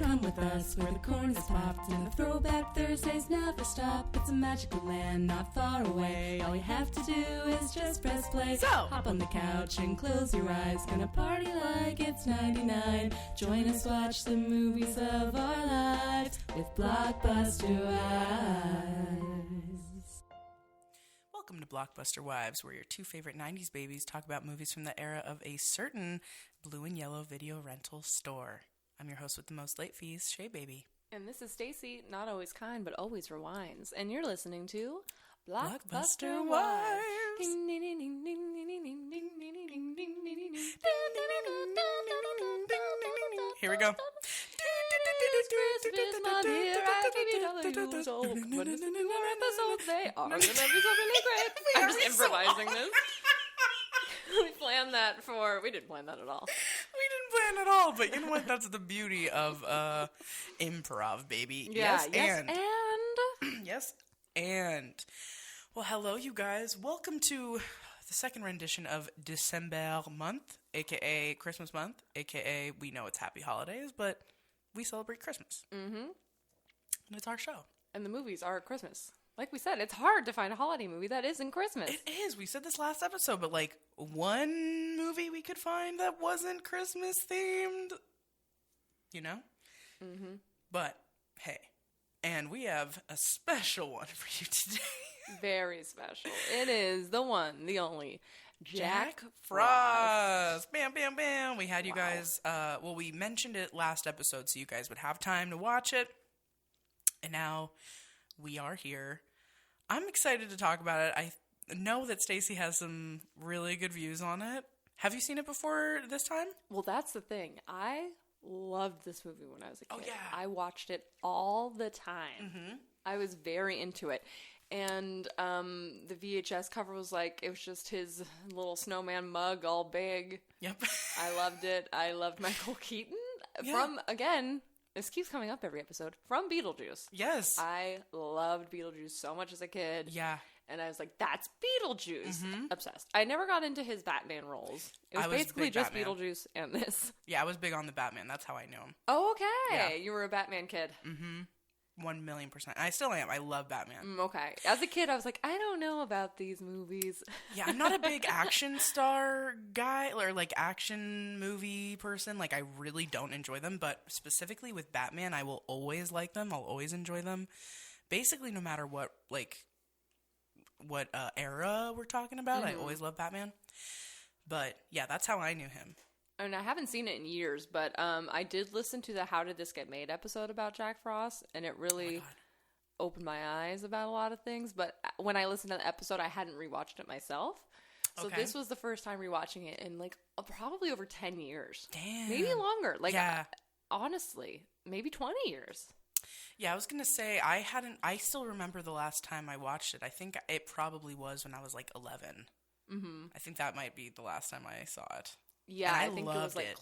Come with us where the corn is popped and the throwback Thursdays never stop. It's a magical land not far away. All you have to do is just press play. So, hop on the couch and close your eyes. Gonna party like it's 99. Join us, watch the movies of our lives with Blockbuster Wives. welcome to Blockbuster Wives, where your two favorite 90s babies talk about movies from the era of a certain blue and yellow video rental store. I'm your host with the most late fees, Shea Baby. And this is Stacy, not always kind, but always rewinds. And you're listening to Blockbuster Wives. Here we go. Christmas, my dear, I give you W's. Oh, but it's another episode. They are going to be so really great. I'm just improvising this. We planned that we didn't plan that at all. We didn't plan at all, but you know what? That's the beauty of improv, baby. Yeah, yes, and. Yes, and. Well, hello, you guys. Welcome to the second rendition of December month, a.k.a. Christmas month, a.k.a. we know it's Happy Holidays, but we celebrate Christmas. Mm-hmm. And it's our show. And the movies are Christmas. Like we said, it's hard to find a holiday movie that isn't Christmas. It is. We said this last episode, but like one movie we could find that wasn't Christmas themed, you know? Mm-hmm. But, hey, and we have a special one for you today. Very special. It is the one, the only, Jack Frost. Bam, bam, bam. We had you guys, we mentioned it last episode so you guys would have time to watch it. And now we are here. I'm excited to talk about it. I know that Stacy has some really good views on it. Have you seen it before this time? Well, that's the thing. I loved this movie when I was a kid. Oh, yeah. I watched it all the time. Mm-hmm. I was very into it. And the VHS cover was like, it was just his little snowman mug all big. Yep. I loved it. I loved Michael Keaton. Yeah. From, again, this keeps coming up every episode, from Beetlejuice. Yes. I loved Beetlejuice so much as a kid. Yeah. And I was like, that's Beetlejuice. Mm-hmm. Obsessed. I never got into his Batman roles. It was basically just Batman. Beetlejuice and this. Yeah, I was big on the Batman. That's how I knew him. Oh, okay. Yeah. You were a Batman kid. Mm-hmm. 1,000,000%. I still am. I love Batman. Okay. As a kid, I was like, I don't know about these movies. Yeah, I'm not a big action star guy or like action movie person. Like, I really don't enjoy them. But specifically with Batman, I will always like them. I'll always enjoy them. Basically, no matter what era we're talking about, I always love Batman. But yeah, that's how I knew him. And I haven't seen it in years, but I did listen to the How Did This Get Made episode about Jack Frost, and it really opened my eyes about a lot of things. But when I listened to the episode, I hadn't rewatched it myself. So this was the first time rewatching it in like probably over 10 years. Damn. Maybe longer. Like, yeah. Honestly, maybe 20 years. Yeah, I was going to say, I still remember the last time I watched it. I think it probably was when I was like 11. Mm-hmm. I think that might be the last time I saw it. Yeah, and I think it was like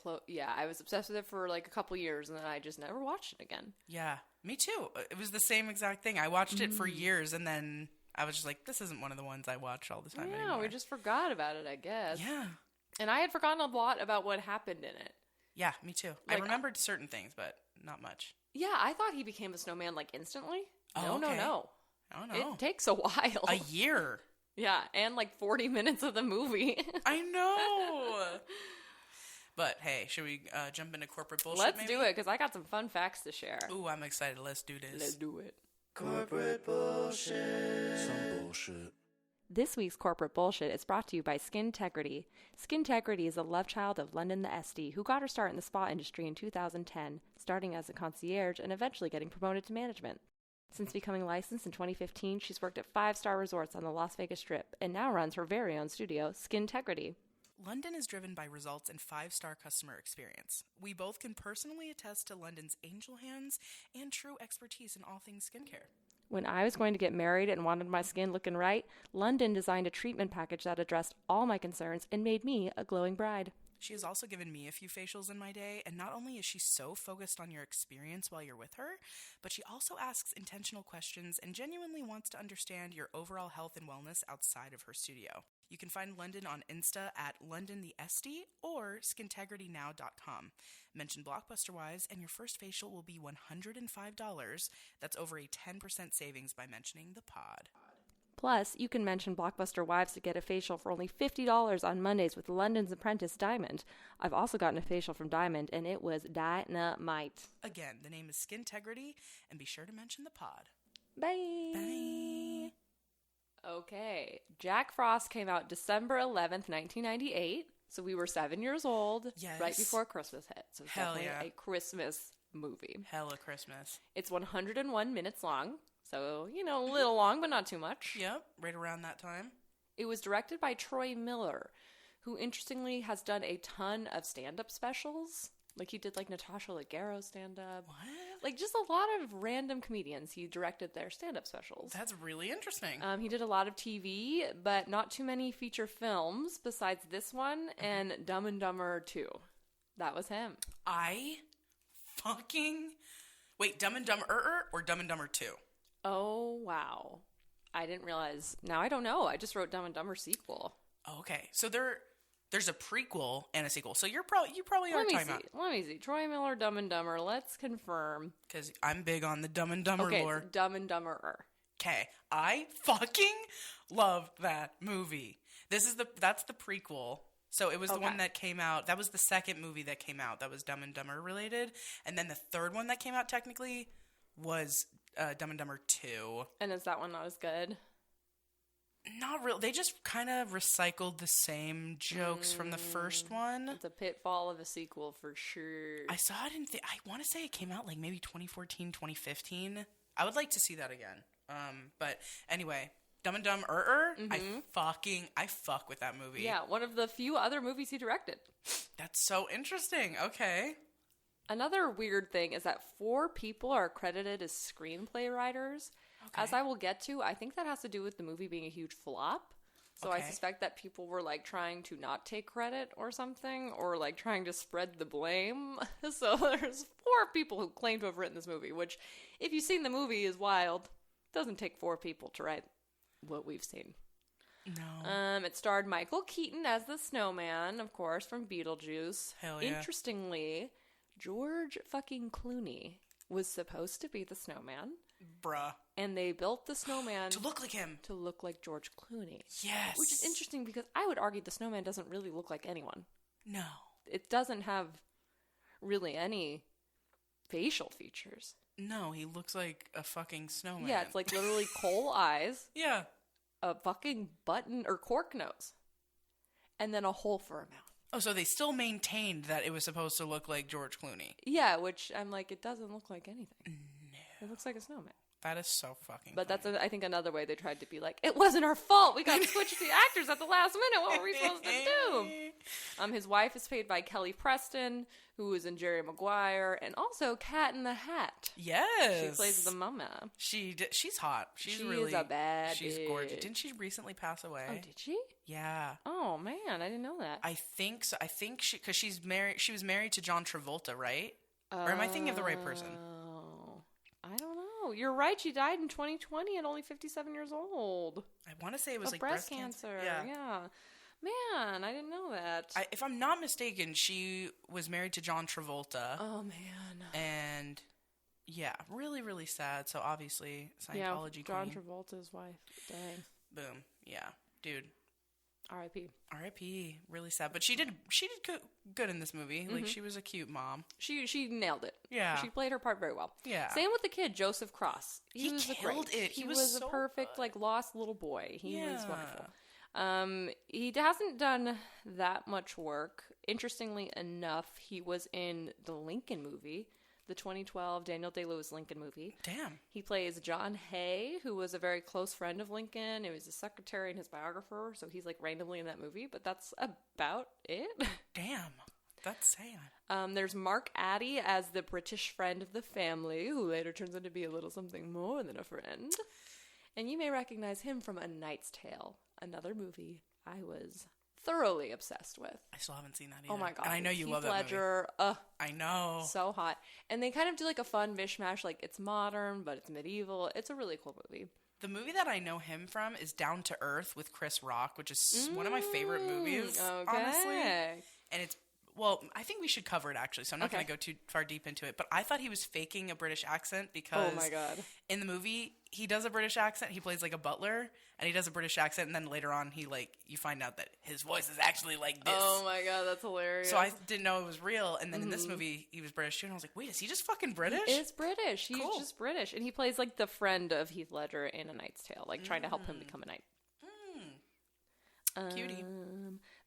I was obsessed with it for like a couple years, and then I just never watched it again. Yeah, me too. It was the same exact thing. I watched it for years, and then I was just like, this isn't one of the ones I watch all the time anymore. Yeah, we just forgot about it, I guess. Yeah. And I had forgotten a lot about what happened in it. Yeah, me too. Like, I remembered certain things, but not much. Yeah, I thought he became a snowman like instantly. Oh, no. Oh, no. It takes a while. A year. Yeah, and like 40 minutes of the movie. I know. But hey, should we jump into corporate bullshit? Let's do it, because I got some fun facts to share. Ooh, I'm excited. Let's do this. Let's do it. Corporate bullshit. Some bullshit. This week's corporate bullshit is brought to you by Skintegrity. Skintegrity is a love child of London the Esty, who got her start in the spa industry in 2010, starting as a concierge and eventually getting promoted to management. Since becoming licensed in 2015, she's worked at 5-star resorts on the Las Vegas Strip and now runs her very own studio, Skintegrity. London is driven by results and 5-star customer experience. We both can personally attest to London's angel hands and true expertise in all things skincare. When I was going to get married and wanted my skin looking right, London designed a treatment package that addressed all my concerns and made me a glowing bride. She has also given me a few facials in my day, and not only is she so focused on your experience while you're with her, but she also asks intentional questions and genuinely wants to understand your overall health and wellness outside of her studio. You can find London on Insta at LondonTheSD or skintegritynow.com. Mention BlockbusterWise and your first facial will be $105. That's over a 10% savings by mentioning the pod. Plus, you can mention Blockbuster Wives to get a facial for only $50 on Mondays with London's Apprentice Diamond. I've also gotten a facial from Diamond, and it was dynamite. Again, the name is Skintegrity, and be sure to mention the pod. Bye! Bye! Okay, Jack Frost came out December 11th, 1998, so we were 7 years old, Yes. right before Christmas hit. So it's Hell definitely yeah. a Christmas movie. Hella Christmas. It's 101 minutes long, so, you know, a little long, but not too much. Yep, right around that time. It was directed by Troy Miller, who interestingly has done a ton of stand-up specials. Like, he did, like, Natasha Leggero stand-up. What? Like, just a lot of random comedians. He directed their stand-up specials. That's really interesting. He did a lot of TV, but not too many feature films besides this one and Dumb and Dumber 2. That was him. I fucking... Wait, Dumb and Dumber or Dumb and Dumber 2? Oh, wow. I didn't realize. Now I don't know. I just wrote Dumb and Dumber sequel. Okay, so there's a prequel and a sequel. So you probably are talking about... Let me see. Troy Miller, Dumb and Dumber. Let's confirm. Because I'm big on the Dumb and Dumber Okay, lore. it's Dumb and Dumberer. Okay, I fucking love that movie. That's the prequel. So it was the one that came out. That was the second movie that came out that was Dumb and Dumber related. And then the third one that came out technically was Dumb and Dumber 2. And is that one not as good? Not real. They just kind of recycled the same jokes from the first one. It's a pitfall of a sequel for sure. I saw it I want to say it came out like maybe 2014, 2015. I would like to see that again. But anyway, Dumb and Dumb I fuck with that movie. Yeah, one of the few other movies he directed. That's so interesting. Okay. Another weird thing is that 4 people are credited as screenplay writers. Okay. As I will get to, I think that has to do with the movie being a huge flop. So I Okay. suspect that people were like trying to not take credit or something, or like trying to spread the blame. So there's 4 people who claim to have written this movie, which, if you've seen the movie, is wild. Doesn't take 4 people to write what we've seen. No. It starred Michael Keaton as the snowman, of course, from Beetlejuice. Hell yeah. Interestingly, George fucking Clooney was supposed to be the snowman. Bruh. And they built the snowman To look like him. to look like George Clooney. Yes. Which is interesting because I would argue the snowman doesn't really look like anyone. No. It doesn't have really any facial features. No, he looks like a fucking snowman. Yeah, it's like literally coal eyes, Yeah. a fucking button or cork nose, and then a hole for a mouth. Oh, so they still maintained that it was supposed to look like George Clooney. Yeah, which I'm like, it doesn't look like anything. No. It looks like a snowman. That is so fucking But funny. that's, I think, another way they tried to be like, it wasn't our fault. We got switched the actors at the last minute. What were we supposed to do? His wife is played by Kelly Preston, who was in Jerry Maguire, and also Cat in the Hat. Yes. She plays the mama. She's hot. She's She really is a bad She's bitch. gorgeous. Didn't she recently pass away? Oh, did she? Yeah. Oh, man, I didn't know that. I think so. I think because she's married. She was married to John Travolta, right? Or am I thinking of the right person? Oh, I don't know. You're right. She died in 2020 at only 57 years old. I want to say it was Of like breast cancer. Yeah. Man, I didn't know that. If I'm not mistaken, she was married to John Travolta. Oh, man. And yeah, really, really sad. So obviously, Scientology John queen. Travolta's wife. Dang. Boom. Yeah, dude. R.I.P. R.I.P. Really sad, but she did good in this movie. Like she was a cute mom. She nailed it. Yeah. She played her part very well. Yeah. Same with the kid, Joseph Cross. He was killed great. it. He He was was a so perfect, good. like, lost little boy. He was Yeah. wonderful. He hasn't done that much work. Interestingly enough, he was in the Lincoln movie, the 2012 Daniel Day-Lewis Lincoln movie. Damn. He plays John Hay, who was a very close friend of Lincoln. He was his secretary and his biographer, so he's like randomly in that movie, but that's about it. Damn. That's sad. There's Mark Addy as the British friend of the family, who later turns out to be a little something more than a friend. And you may recognize him from A Knight's Tale, another movie I was thoroughly obsessed with. I still haven't seen that either. Oh my god! And I know you Heath love that Ledger, movie. I know. So hot. And they kind of do like a fun mishmash, like it's modern, but it's medieval. It's a really cool movie. The movie that I know him from is Down to Earth with Chris Rock, which is one of my favorite movies, honestly. And it's, well, I think we should cover it, actually, so I'm not going to go too far deep into it. But I thought he was faking a British accent because oh my god, in the movie, he does a British accent. He plays like a butler, and he does a British accent, and then later on, you find out that his voice is actually like this. Oh my god, that's hilarious. So I didn't know it was real, and then in this movie, he was British too, and I was like, wait, is he just fucking British? He is British. He's just British. And he plays like the friend of Heath Ledger in A Knight's Tale, like trying to help him become a knight. Cutie.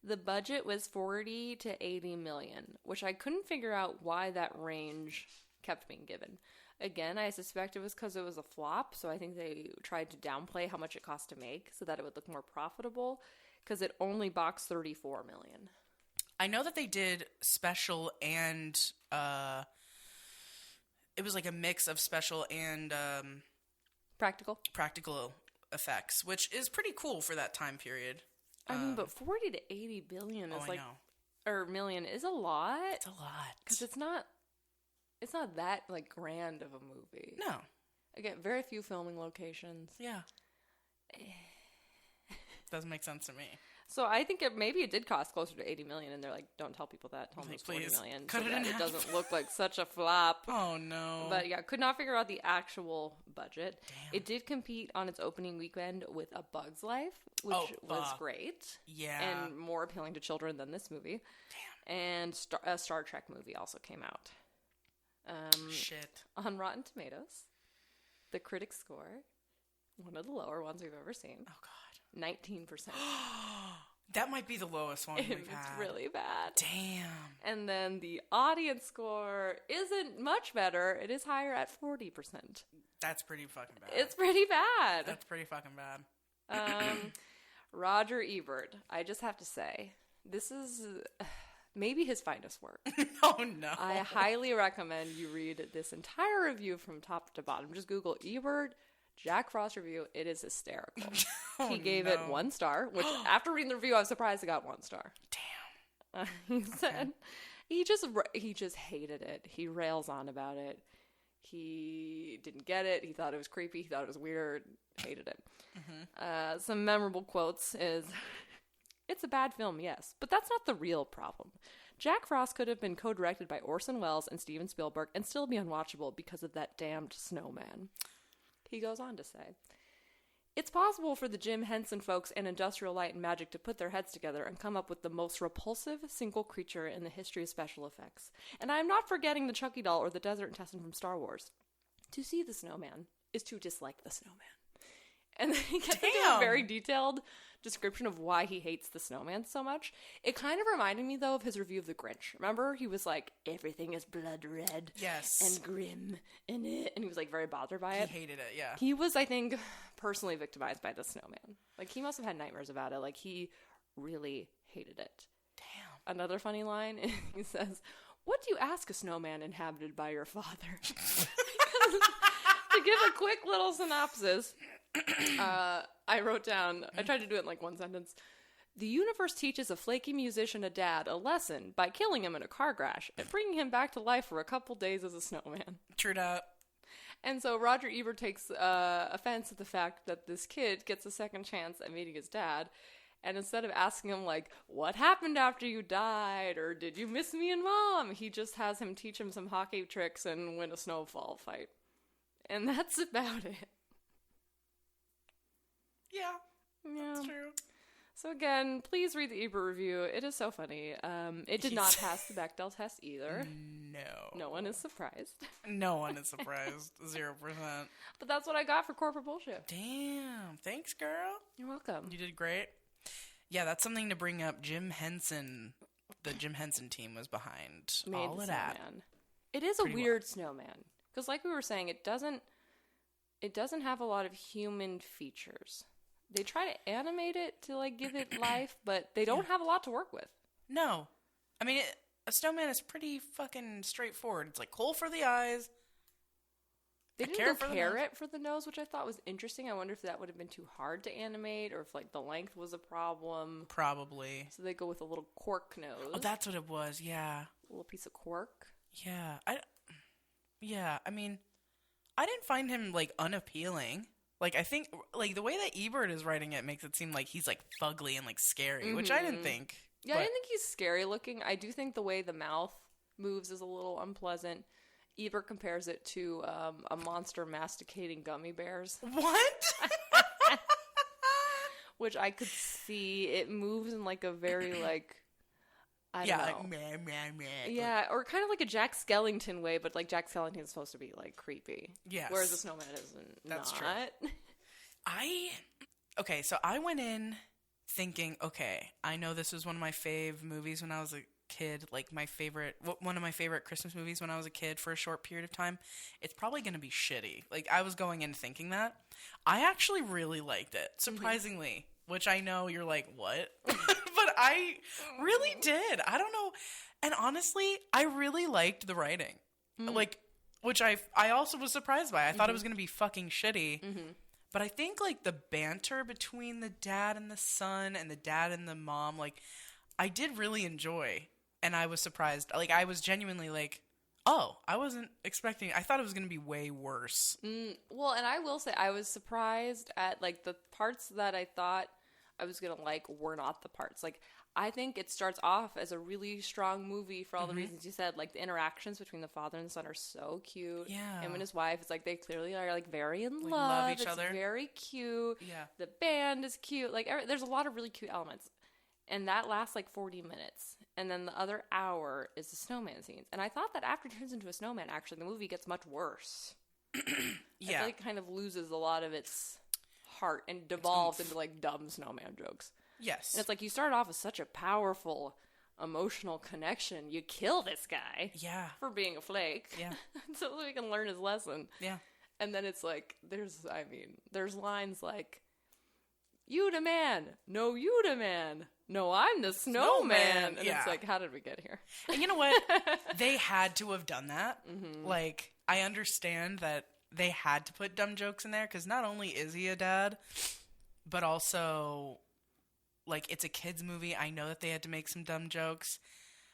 The budget was 40 to 80 million, which I couldn't figure out why that range kept being given. Again, I suspect it was because it was a flop, so I think they tried to downplay how much it cost to make so that it would look more profitable, because it only boxed 34 million. I know that they did special and it was like a mix of special and practical effects, which is pretty cool for that time period. I mean, but 40 to 80 billion is or million is a lot. It's a lot. Because it's not that, like, grand of a movie. No. Again, very few filming locations. Yeah. Doesn't make sense to me. So I think maybe it did cost closer to 80 million, and they're like, don't tell people that. Tell them it's 40 million. Cut so it that in half. It doesn't look like such a flop. Oh, no. But yeah, could not figure out the actual budget. Damn. It did compete on its opening weekend with A Bug's Life, which was great. Yeah. And more appealing to children than this movie. Damn. And a Star Trek movie also came out. Shit. On Rotten Tomatoes, the critic score, one of the lower ones we've ever seen. Oh, God. 19%. That might be the lowest one we've had. It's really bad. Damn. And then the audience score isn't much better. It is higher at 40%. That's pretty fucking bad. It's pretty bad. That's pretty fucking bad. Roger Ebert, I just have to say, this is maybe his finest work. Oh, no. I highly recommend you read this entire review from top to bottom. Just Google Ebert Jack Frost review. It is hysterical. He gave it 1 star, which after reading the review, I was surprised it got 1 star. Damn. He said he just hated it. He rails on about it. He didn't get it. He thought it was creepy. He thought it was weird. Hated it. Some memorable quotes is, "It's a bad film, yes, but that's not the real problem. Jack Frost could have been co-directed by Orson Welles and Steven Spielberg and still be unwatchable because of that damned snowman." He goes on to say, "It's possible for the Jim Henson folks and Industrial Light and Magic to put their heads together and come up with the most repulsive single creature in the history of special effects. And I am not forgetting the Chucky doll or the desert intestine from Star Wars. To see the snowman is to dislike the snowman." And then he gets into a very detailed description of why he hates the snowman so much. It kind of reminded me, though, of his review of The Grinch. Remember? He was like, everything is blood red. Yes. And grim in it. And he was like very bothered by it. He hated it, yeah. He was, I think, personally victimized by the snowman. Like, he must have had nightmares about it. Like, he really hated it. Damn. Another funny line, he says, "What do you ask a snowman inhabited by your father?" To give a quick little synopsis, I wrote down, I tried to do it in like 1 sentence. "The universe teaches a flaky musician a dad a lesson by killing him in a car crash and bringing him back to life for a couple days as a snowman." True that. And so Roger Ebert takes offense at the fact that this kid gets a second chance at meeting his dad. And instead of asking him, like, what happened after you died? Or did you miss me and Mom? He just has him teach him some hockey tricks and win a snowfall fight. And that's about it. Yeah. Yeah. That's true. So again, please read the Ebert review. It is so funny. It did not pass the Bechdel test either. No. No one is surprised. No one is surprised. 0%. But that's what I got for corporate bullshit. Damn. Thanks, girl. You're welcome. You did great. Yeah, that's something to bring up. Jim Henson, the Jim Henson team was behind Made all the of that. snowman. It is a weird snowman. Because like we were saying, it doesn't have a lot of human features. They try to animate it to like give it life, but they don't have a lot to work with. No. I mean, a snowman is pretty fucking straightforward. It's like coal for the eyes, They didn't go carrot for the nose, which I thought was interesting. I wonder if that would have been too hard to animate or if, like, the length was a problem. Probably. So they go with a little cork nose. Oh, that's what it was, yeah. A little piece of cork. Yeah. I mean, I didn't find him, like, unappealing. Like, I think, like, the way that Ebert is writing it makes it seem like he's, like, fugly and, like, scary, which I didn't think. Yeah, I didn't think he's scary looking. I do think the way the mouth moves is a little unpleasant. Ebert compares it to a monster masticating gummy bears. What? Which I could see. It moves in like a very like, I don't know. Like, meh, meh. Yeah, or kind of like a Jack Skellington way, but like Jack Skellington's supposed to be like creepy. Yes. Whereas the snowman isn't. That's not. true. Okay, so I went in thinking, okay, I know this was one of my fave movies when I was a kid, like one of my favorite Christmas movies when I was a kid for a short period of time. It's probably going to be shitty. Like, I was going in thinking that. I actually really liked it, surprisingly, which I know you're like, what? But I really did. I don't know. And honestly, I really liked the writing. Like, which I also was surprised by. I thought it was going to be fucking shitty. But I think, like, the banter between the dad and the son and the dad and the mom, like, I did really enjoy. And I was surprised. Like, I was genuinely like, oh, I wasn't expecting... I thought it was going to be way worse. Well, and I will say, I was surprised at, like, the parts that I thought I was going to like were not the parts. Like, I think it starts off as a really strong movie for all the reasons you said. Like, the interactions between the father and the son are so cute. Yeah. Him and his wife, it's like they clearly are, like, very in love. Love each other. It's very cute. Yeah. The band is cute. Like, there's a lot of really cute elements. And that lasts, like, 40 minutes. And then the other hour is the snowman scenes. And I thought that after it turns into a snowman, actually, the movie gets much worse. Yeah. I feel like it kind of loses a lot of its heart and devolves into, like, dumb snowman jokes. Yes. And it's like, you start off with such a powerful emotional connection. You kill this guy. Yeah. For being a flake. Yeah. So that he can learn his lesson. Yeah. And then it's like, there's lines like, you the man. No, you the man. No, I'm the snowman. And it's like, how did we get here? And you know what? They had to have done that. Like, I understand that they had to put dumb jokes in there because not only is he a dad, but also, like, it's a kid's movie. I know that they had to make some dumb jokes.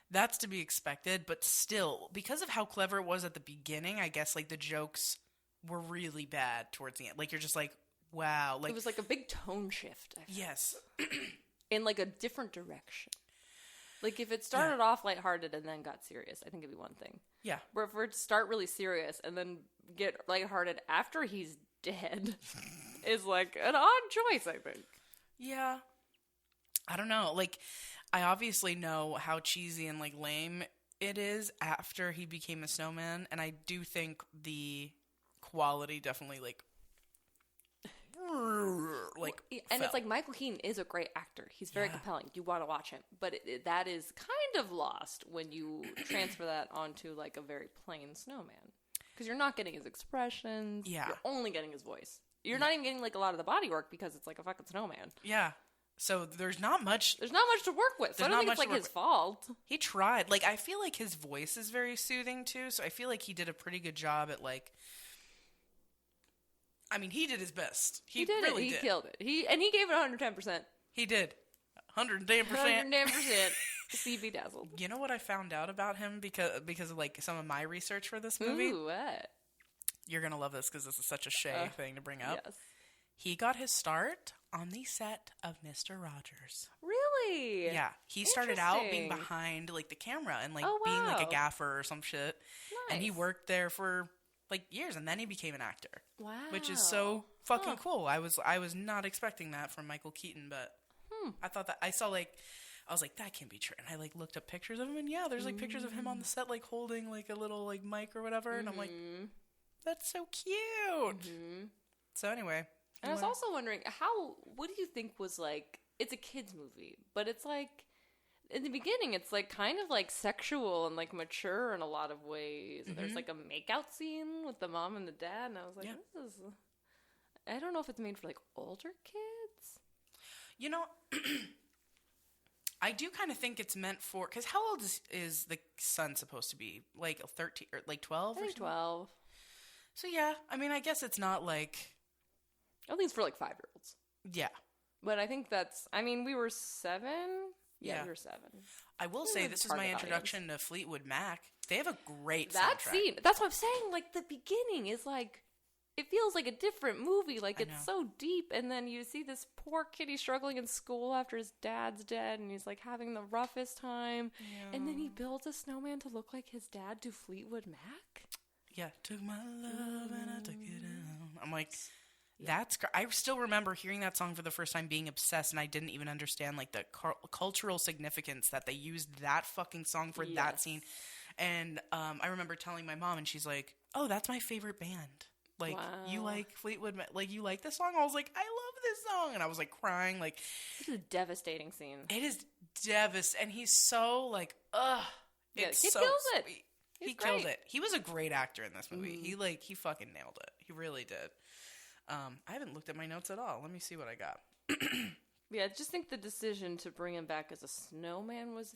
That's to be expected, but still, because of how clever it was at the beginning, I guess, like, the jokes were really bad towards the end. Like, you're just like, wow. Like, it was like a big tone shift. I felt. Yes. In, like, a different direction. Like, if it started off lighthearted and then got serious, I think it'd be one thing. Yeah. But if it start really serious and then get lighthearted after he's dead is, like, an odd choice, I think. Yeah. I don't know. Like, I obviously know how cheesy and, like, lame it is after he became a snowman, and I do think the quality definitely, like and it's like Michael Keaton is a great actor. He's very compelling. You want to watch him. But that is kind of lost when you transfer that onto, like, a very plain snowman. Because you're not getting his expressions. Yeah. You're only getting his voice. You're not even getting, like, a lot of the body work because it's like a fucking snowman. Yeah. So there's not much to work with. So I don't think it's, like, his fault. He tried. Like, I feel like his voice is very soothing, too. So I feel like he did a pretty good job at, like... I mean, he did his best. He did really it. He killed it. He gave it 110%. He did. 110%. 110%. CB dazzled. You know what I found out about him because of, like, some of my research for this movie? Ooh, what? You're going to love this because this is such a Shea thing to bring up. Yes. He got his start on the set of Mr. Rogers. Really? Yeah. He started out being behind, like, the camera and, like, being, like, a gaffer or some shit. Nice. And he worked there for, like, years, and then he became an actor. Wow. Which is so fucking cool. I was not expecting that from Michael Keaton, but I thought that I was like, that can't be true. And I, like, looked up pictures of him, and yeah, there's, like, pictures of him on the set, like, holding, like, a little, like, mic or whatever, and I'm like, that's so cute. So anyway. And I was also wondering, what do you think was, like, it's a kid's movie, but it's, like, in the beginning, it's, like, kind of, like, sexual and, like, mature in a lot of ways. There's, like, a makeout scene with the mom and the dad, and I was like, this is... I don't know if it's made for, like, older kids. You know, I do kind of think it's meant for... Because how old is the son supposed to be? Like, 13 or, like, 12? I think 12. So yeah, I mean, I guess it's not like... I think it's for like 5-year-olds. Yeah. But I think that's, I mean, we were 7. Yeah, we were 7. I will say this is my introduction to Fleetwood Mac. They have a great that soundtrack. scene. That's what I'm saying. Like the beginning is like, it feels like a different movie. Like it's so deep, and then you see this poor kid. He's struggling in school after his dad's dead, and he's like having the roughest time. Yeah. And then he builds a snowman to look like his dad to Fleetwood Mac. Yeah, took my love and I took it down. I'm like, that's. I still remember hearing that song for the first time, being obsessed, and I didn't even understand like the cultural significance that they used that fucking song for that scene. And I remember telling my mom, and she's like, "Oh, that's my favorite band." Like, you like Fleetwood Mac? Like, you like this song? I was like, I love this song. And I was, like, crying. Like, it's a devastating scene. It is devastating. And he's so, like, it's he so kills it. Sweet. He killed it. He was a great actor in this movie. Mm-hmm. He fucking nailed it. He really did. I haven't looked at my notes at all. Let me see what I got. Yeah, I just think the decision to bring him back as a snowman was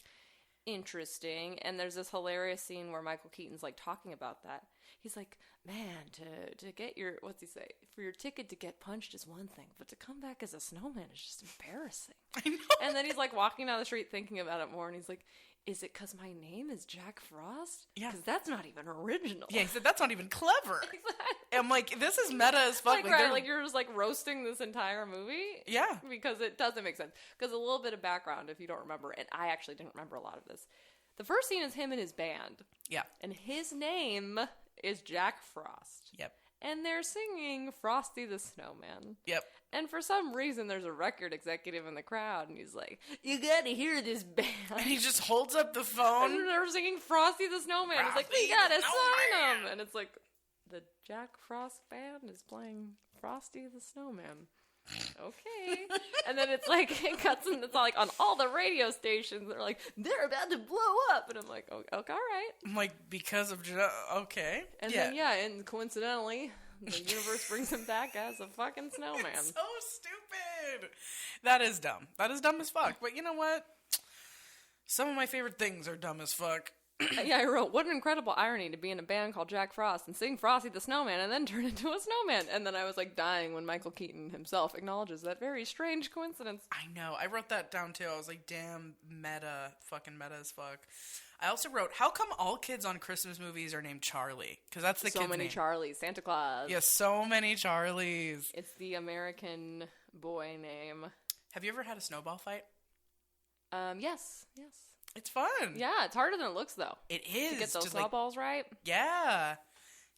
interesting. And there's this hilarious scene where Michael Keaton's, like, talking about that. He's like, man, to get your, what's he say? For your ticket to get punched is one thing, but to come back as a snowman is just embarrassing. I know. And then he's like walking down the street thinking about it more, and he's like, is it because my name is Jack Frost? Yeah. Because that's not even original. Yeah, he said, that's not even clever. Exactly. I'm like, this is meta as fuck. Like, right, like you're just like roasting this entire movie? Yeah. Because it doesn't make sense. Because a little bit of background, if you don't remember, and I actually didn't remember a lot of this. The first scene is him and his band. Yeah. And his name is Jack Frost. Yep. And they're singing Frosty the Snowman. Yep. And for some reason, there's a record executive in the crowd, and he's like, you gotta hear this band. And he just holds up the phone. And they're singing Frosty the Snowman. He's like, we gotta sign him. And it's like, the Jack Frost band is playing Frosty the Snowman. Okay. And then it's like, it cuts and it's like on all the radio stations. They're like, they're about to blow up. And I'm like, okay, all right. I'm like, because of, okay. And then, and coincidentally, the universe brings him back as a fucking snowman. It's so stupid. That is dumb. That is dumb as fuck. But you know what? Some of my favorite things are dumb as fuck. Yeah, I wrote, what an incredible irony to be in a band called Jack Frost and sing Frosty the Snowman and then turn into a snowman. And then I was like dying when Michael Keaton himself acknowledges that very strange coincidence. I know. I wrote that down too. I was like, damn, meta. Fucking meta as fuck. I also wrote, how come all kids on Christmas movies are named Charlie? Because that's the kid's name. So many Charlies. Santa Claus. Yeah, so many Charlies. It's the American boy name. Have you ever had a snowball fight? Yes. It's fun. Yeah, it's harder than it looks, though. It is. To get those snowballs right. Yeah.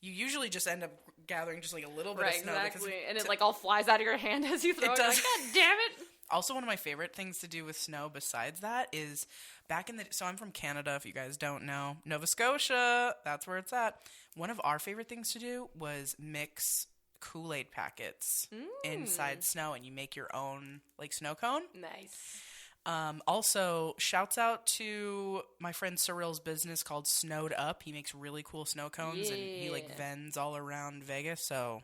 You usually just end up gathering just like a little bit of snow. Exactly. And it like all flies out of your hand as you throw it. You're like, God damn it. Also, one of my favorite things to do with snow besides that is back in the... So I'm from Canada, if you guys don't know. Nova Scotia, that's where it's at. One of our favorite things to do was mix Kool-Aid packets inside snow, and you make your own like snow cone. Nice. Also, shouts out to my friend Cyril's business called Snowed Up. He makes really cool snow cones, and he like vends all around Vegas. So,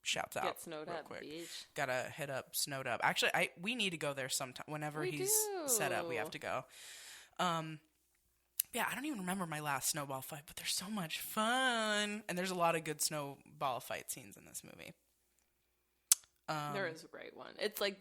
shouts out. Get snowed real up, quick. Bitch. Gotta hit up Snowed Up. Actually, we need to go there sometime. Whenever he's set up, we have to go. Yeah, I don't even remember my last snowball fight, but they're so much fun, and there's a lot of good snowball fight scenes in this movie. There is a great one. It's like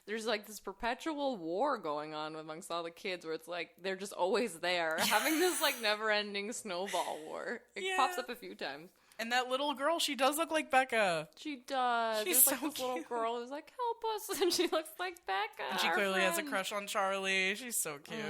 there's like this perpetual war going on amongst all the kids where it's like they're just always there having this like never-ending snowball war. It pops up a few times. And that little girl, she does look like Becca. She does. She's There's like so this little girl who's like, help us. And she looks like Becca. And she clearly has a crush on Charlie. She's so cute.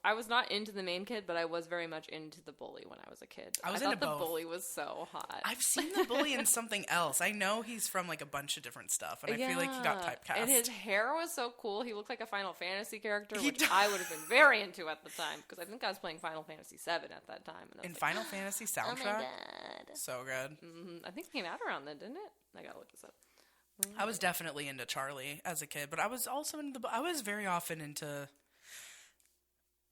I was not into the main kid, but I was very much into the bully when I was a kid. I thought the bully was so hot. I've seen the bully in something else. I know he's from like a bunch of different stuff, and I feel like he got typecast. And his hair was so cool. He looked like a Final Fantasy character, which I would have been very into at the time, because I think I was playing Final Fantasy VII at that time. And like, Final Fantasy soundtrack? Oh my God. So good. I think it came out around then, didn't it? I gotta look this up. I was definitely into Charlie as a kid, but I was also I was very often into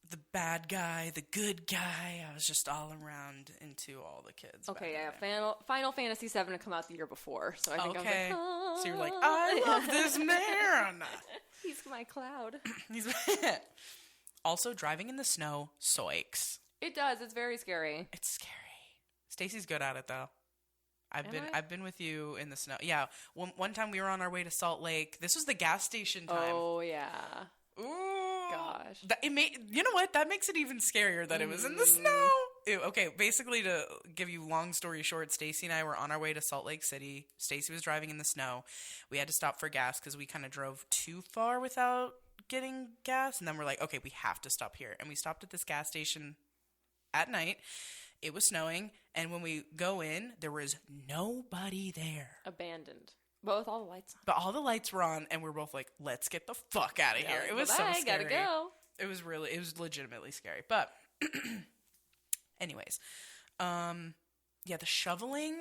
the bad guy, the good guy. I was just all around into all the kids. Okay, yeah. Final Fantasy VII had come out the year before, so I think I was like, oh. So you're like, I love this man. He's my cloud. Also, driving in the snow, soiks. It does. It's very scary. It's scary. Stacy's good at it, though. I've been with you in the snow. Yeah. One time we were on our way to Salt Lake. This was the gas station time. Oh, yeah. Ooh. Gosh. You know what? That makes it even scarier that it was in the snow. Ew, okay, basically to give you long story short, Stacy and I were on our way to Salt Lake City. Stacy was driving in the snow. We had to stop for gas because we kind of drove too far without getting gas. And then we're like, okay, we have to stop here. And we stopped at this gas station at night. It was snowing. And when we go in, there was nobody there. Abandoned. But with all the lights on. But all the lights were on, and we're both like, let's get the fuck out of here. It was so scary. Gotta go. It was legitimately scary. But anyways, yeah, the shoveling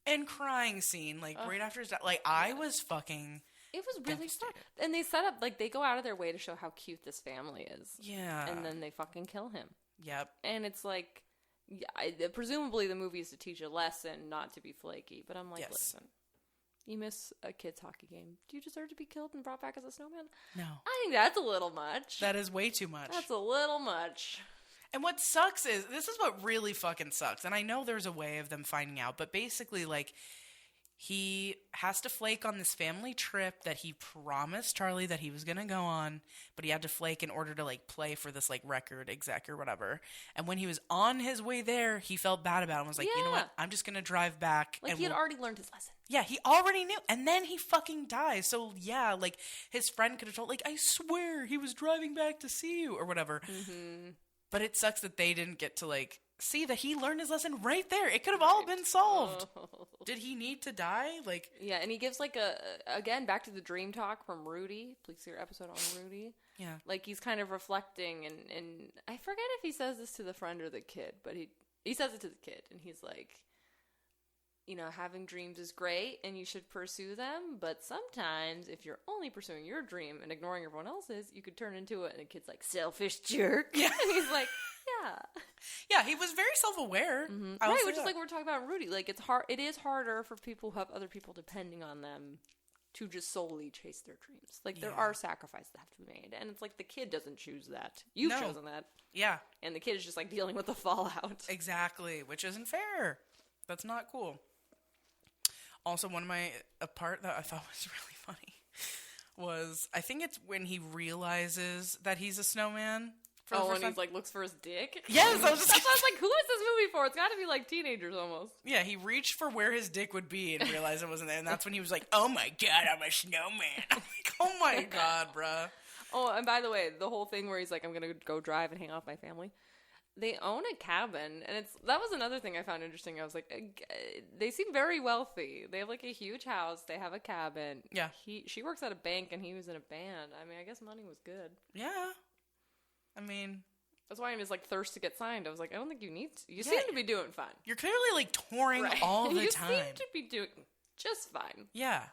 and crying scene, like right after his death, like I was fucking. It was really fun. And they set up, like, they go out of their way to show how cute this family is. Yeah. And then they fucking kill him. Yep. And it's like, yeah, presumably the movie is to teach a lesson, not to be flaky. But I'm like, listen, you miss a kid's hockey game. Do you deserve to be killed and brought back as a snowman? No. I think that's a little much. That is way too much. That's a little much. And what sucks is, this is what really fucking sucks. And I know there's a way of them finding out, but basically, like, he has to flake on this family trip that he promised Charlie that he was going to go on, but he had to flake in order to, like, play for this, like, record exec or whatever. And when he was on his way there, he felt bad about it and was like, you know what? I'm just going to drive back. Like, he had already learned his lesson. Yeah, he already knew. And then he fucking dies. So, yeah, like, his friend could have told, like, I swear he was driving back to see you or whatever. Mm-hmm. But it sucks that they didn't get to, like, see that he learned his lesson right there. It could have all been solved. Oh. Did he need to die? Like, yeah, and he gives like again, back to the dream talk from Rudy. Please see your episode on Rudy. Yeah. Like, he's kind of reflecting, and I forget if he says this to the friend or the kid, but he says it to the kid, and he's like, you know, having dreams is great and you should pursue them, but sometimes if you're only pursuing your dream and ignoring everyone else's, you could turn into it. And the kid's like, selfish jerk. Yeah. And he's like, yeah. Yeah, he was very self-aware. Mm-hmm. Right, which is like we're talking about Rudy. Like, it is harder for people who have other people depending on them to just solely chase their dreams. Like, there are sacrifices that have to be made. And it's like the kid doesn't choose that. You've chosen that. Yeah. And the kid is just like dealing with the fallout. Exactly, which isn't fair. That's not cool. Also, a part that I thought was really funny was, I think it's when he realizes that he's a snowman. When he's like, looks for his dick? Yes, I was like, who is this movie for? It's got to be like teenagers almost. Yeah, he reached for where his dick would be and realized it wasn't there. And that's when he was like, oh my God, I'm a snowman. I'm like, oh my God, bruh. Oh, and by the way, the whole thing where he's like, I'm going to go drive and hang out with my family. They own a cabin, and that was another thing I found interesting. I was like, they seem very wealthy. They have like a huge house. They have a cabin. Yeah. She works at a bank, and he was in a band. I mean, I guess money was good. Yeah. I mean, that's why I'm just like thirst to get signed. I was like, I don't think you need to. You seem to be doing fine. You're clearly like touring all the time. You seem to be doing just fine. Yeah.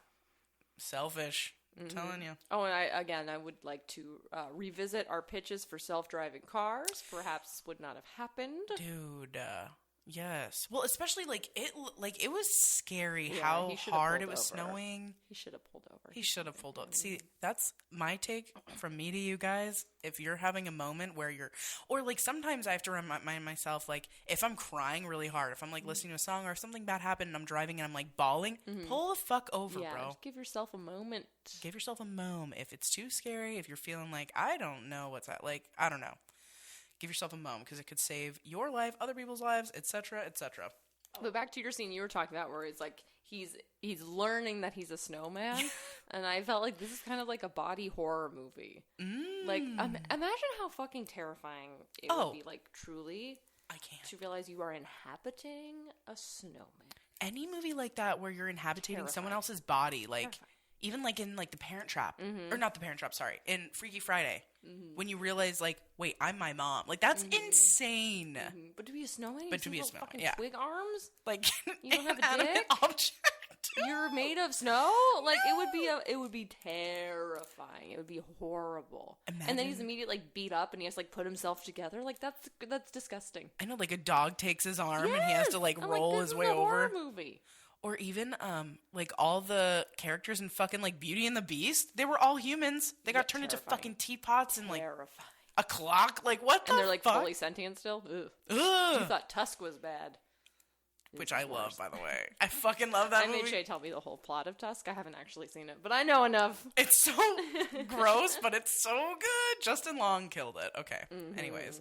Selfish. I'm telling you. Oh, and I would like to revisit our pitches for self-driving cars. Perhaps would not have happened. Dude, yes. Well, especially it was scary how hard it was snowing. He should have pulled over. He should have pulled over. See, that's my take from me to you guys. If you're having a moment where or like sometimes I have to remind myself, like if I'm crying really hard, if I'm like listening to a song or if something bad happened and I'm driving and I'm like bawling, pull the fuck over, bro. Just give yourself a moment. Give yourself a moment. If it's too scary, if you're feeling like, I don't know what's that, like, I don't know. Give yourself a moment because it could save your life, other people's lives, etc., etc. But back to your scene you were talking about where it's like he's learning that he's a snowman. And I felt like this is kind of like a body horror movie. Like, imagine how fucking terrifying it would be, like, truly. I can't. To realize you are inhabiting a snowman. Any movie like that where you're inhabiting someone else's body, like, even like in like The Parent Trap, or not The Parent Trap, sorry, in Freaky Friday, when you realize like, wait, I'm my mom, like that's insane. But to be a snowman, but to be a snowman, fucking twig arms, like you don't have a dick. Object. You're made of snow. Like it would be terrifying. It would be horrible. Imagine. And then he's immediately like beat up, and he has to like put himself together. Like that's disgusting. I know, like a dog takes his arm and he has to like roll his way over. Movie. Or even, like, all the characters in fucking, like, Beauty and the Beast, they were all humans. They got turned into fucking teapots and, like, a clock. Like, what the fuck? And they're, like, fully sentient still? Ugh. You thought Tusk was bad. which I love, by the way. I fucking love that movie. I made Shay tell me the whole plot of Tusk. I haven't actually seen it, but I know enough. It's so gross, but it's so good. Justin Long killed it. Okay. Anyways,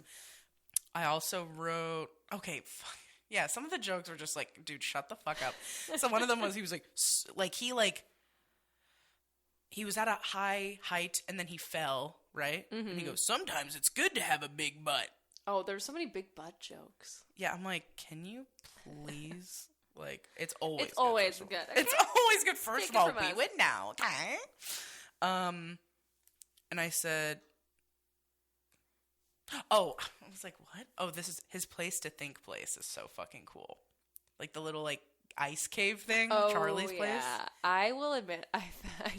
I also wrote. Okay. Yeah, some of the jokes were just like, dude, shut the fuck up. So one of them was he was he was at a high height and then he fell, right? And he goes, sometimes it's good to have a big butt. Oh, there's so many big butt jokes. Yeah, I'm like, can you please? Like, it's always good. Okay. It's always good. First of all, we would now. Okay. And I said, oh, I was like, what? Oh, this is his place to think place is so fucking cool. Like the little like ice cave thing, Charlie's place. Yeah. I will admit, I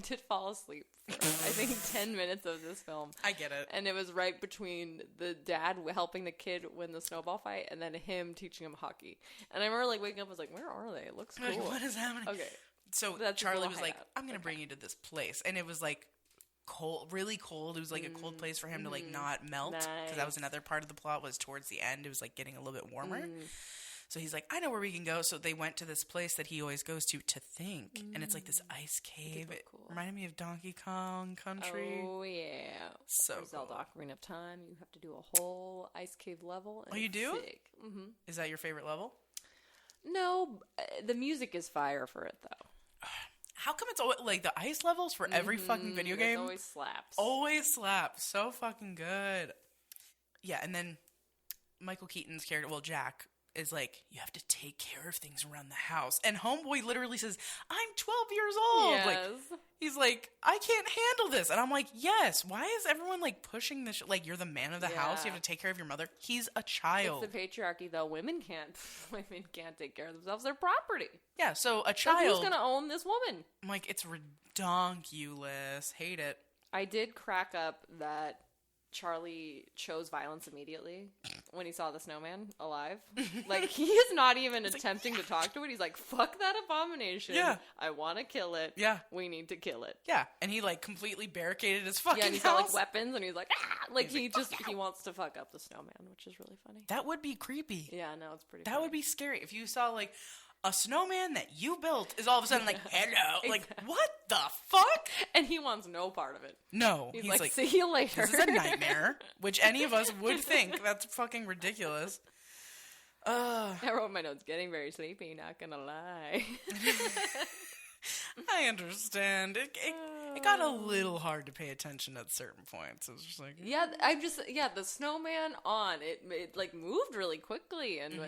did fall asleep for, I think, 10 minutes of this film. I get it. And it was right between the dad helping the kid win the snowball fight and then him teaching him hockey. And I remember like waking up, I was like, where are they? It looks cool. Like, what is happening? Okay. So Charlie was like, I'm going to bring you to this place. And it was like cold, really cold. It was like a cold place for him to like not melt. Because that was another part of the plot was towards the end. It was like getting a little bit warmer. So he's like, I know where we can go. So they went to this place that he always goes to think. And it's like this ice cave. It reminded me of Donkey Kong Country. Oh, yeah. So for Zelda Ocarina of Time, you have to do a whole ice cave level. Oh, you do? Sick. Is that your favorite level? No, the music is fire for it, though. How come it's always, like, the ice levels for every fucking video game? It always slaps. Always slaps. So fucking good. Yeah, and then Michael Keaton's character, well, Jack, is like, you have to take care of things around the house. And Homeboy literally says, I'm 12 years old. Yes. Like, he's like, I can't handle this. And I'm like, yes. Why is everyone, like, pushing this? Like, you're the man of the house. You have to take care of your mother. He's a child. It's the patriarchy, though. Women can't take care of themselves. They're property. Yeah, so a child. So who's going to own this woman? I'm like, it's redonkulous. Hate it. I did crack up that Charlie chose violence immediately when he saw the snowman alive. Like, he is not even attempting to talk to it. He's like, fuck that abomination. Yeah. I want to kill it. Yeah. We need to kill it. Yeah. And he, like, completely barricaded his fucking and he's house. got, like, weapons, and he's like, ah! Like, he wants to fuck up the snowman, which is really funny. That would be creepy. Yeah, no, it's pretty That funny. would be scary. If you saw, like, a snowman that you built is all of a sudden like, hello. Like, what the fuck? And he wants no part of it. No. He's like, see you later. This is a nightmare, which any of us would think. That's fucking ridiculous. I wrote in my notes, getting very sleepy, not gonna lie. I understand. It got a little hard to pay attention at certain points. It was just like... Yeah, the snowman it like moved really quickly, and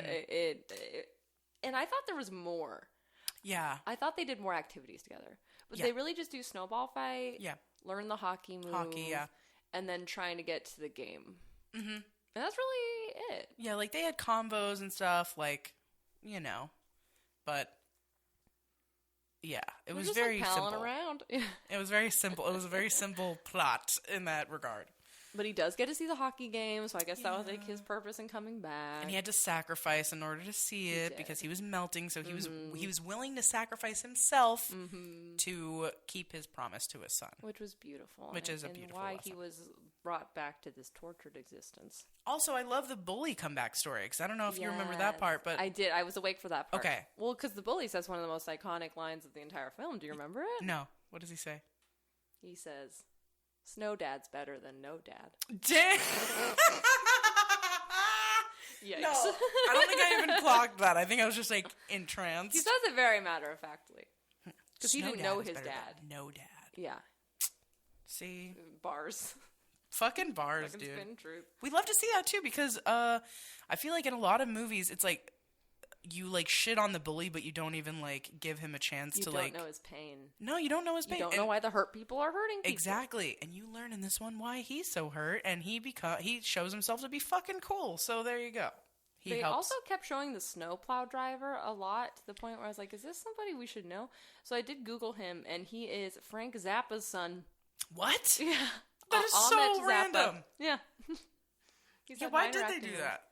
and I thought there was more. Yeah. I thought they did more activities together. But Yeah. they really just do snowball fight, learn the hockey move, and then trying to get to the game. Mm-hmm. And that's really it. Yeah, like they had combos and stuff, like, you know. But, yeah, it was just, very like, palling simple. around. It was very simple. It was a very simple plot in that regard. But he does get to see the hockey game, so I guess that was like his purpose in coming back. And he had to sacrifice in order to see it because he was melting. So he was willing to sacrifice himself to keep his promise to his son, which was beautiful. Which is a beautiful why lesson. He was brought back to this tortured existence. Also, I love the bully comeback story because I don't know if you remember that part, but I did. I was awake for that part. Okay. Well, because the bully says one of the most iconic lines of the entire film. Do you remember it? No. What does he say? He says, "Snow Dad's better than no dad." Damn. Yikes. No, I don't think I even clocked that. I think I was just like entranced. He says it very matter of factly because he didn't know his better dad. than no dad. Yeah. See, Bars. Fucking bars, Fucking dude. spin truth. We love to see that too because I feel like in a lot of movies it's like you like shit on the bully, but you don't even like give him a chance to like. You don't know his pain. No, you don't know his pain. You don't know why the hurt people are hurting people. Exactly, and you learn in this one why he's so hurt, and he shows himself to be fucking cool. So there you go. They also kept showing the snowplow driver a lot to the point where I was like, "Is this somebody we should know?" So I did Google him, and he is Frank Zappa's son. What? Yeah, that is so random. Yeah. Yeah, why did they do that?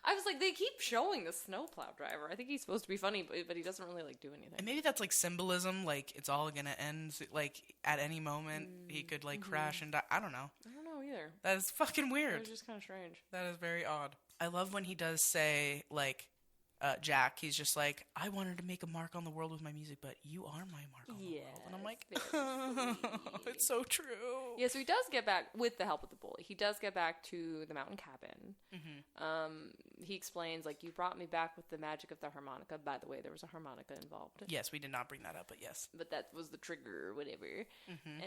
I was like, they keep showing the snowplow driver. I think he's supposed to be funny, but he doesn't really like do anything. And maybe that's like symbolism, like it's all gonna end like at any moment. He could like crash and die. I don't know. I don't know either. That is fucking weird. It was just kind of strange. That is very odd. I love when he does say like, Jack, he's just like, I wanted to make a mark on the world with my music, but you are my mark on the world. And I'm like, it's so true. Yeah, so he does get back, with the help of the bully, he does get back to the mountain cabin. He explains, like, you brought me back with the magic of the harmonica. By the way, there was a harmonica involved. Yes, we did not bring that up, but yes. But that was the trigger or whatever.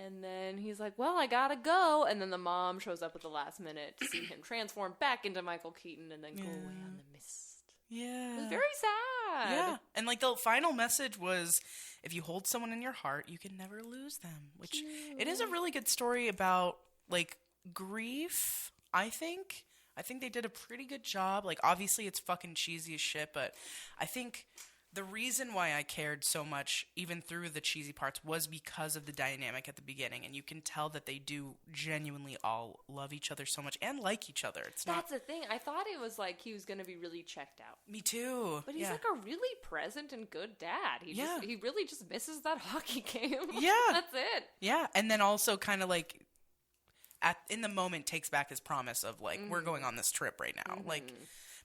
And then he's like, well, I gotta go. And then the mom shows up at the last minute to see him transform back into Michael Keaton and then go away on the mist. Yeah. It was very sad. Yeah. And, like, the final message was, if you hold someone in your heart, you can never lose them. Which, it is a really good story about, like, grief, I think. I think they did a pretty good job. Like, obviously, it's fucking cheesy as shit, but I think the reason why I cared so much, even through the cheesy parts, was because of the dynamic at the beginning. And you can tell that they do genuinely all love each other so much and like each other. That's the thing. I thought it was like he was going to be really checked out. Me too. But he's like a really present and good dad. He really just misses that hockey game. Yeah. That's it. Yeah. And then also kind of like in the moment takes back his promise of like, we're going on this trip right now. Like,